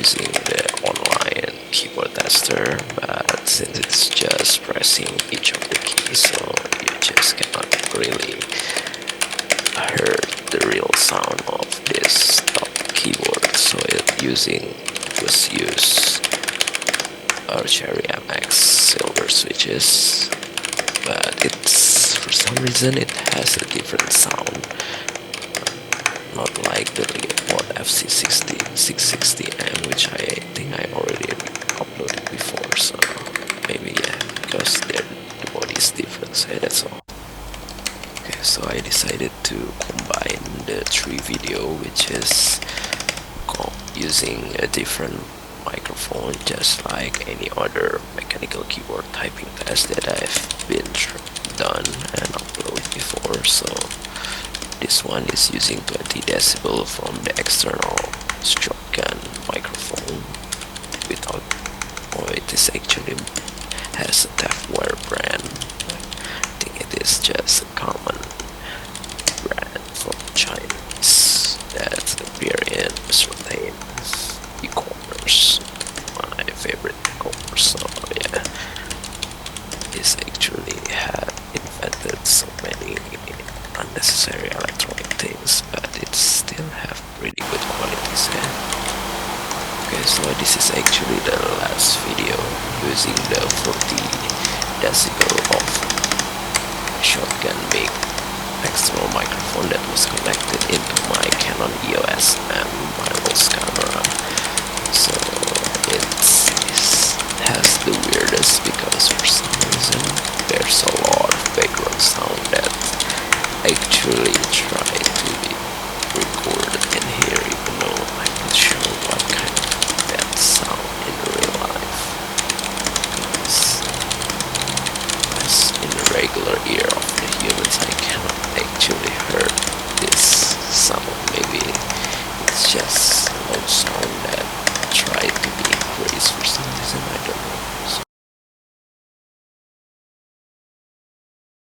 using the online keyboard tester, but since it's just pressing each of the keys, so you just cannot really hear the real sound of this top keyboard. So it was used Cherry MX silver switches, but it's for some reason it has a different sound, not like the Leopard FC660M, which I think I already uploaded before. So maybe because the body is different, so that's all. Okay, so I decided to combine the 3 video, which is using a different microphone, just like any other mechanical keyboard typing test that I've been done and uploaded before. So this one is using 20 decibel from the external shotgun microphone without, it is actually has a Tafware brand. I think it is just a common brand from Chinese that appear in certain e-commerce, my favorite e-commerce. So yeah, this actually had invented so many unnecessary electronic things, but it still have pretty good quality. Okay, so this is actually the last video using the 40 decibel of shotgun big external microphone that was connected into my Canon EOS M mirrorless camera. So it has the weirdest, because for some reason there's a lot of background sound that actually try to be recorded in here, even though I'm not sure what kind of that sound in real life, because as in the regular ear of the humans I cannot actually hear this sound. Maybe it's just low sound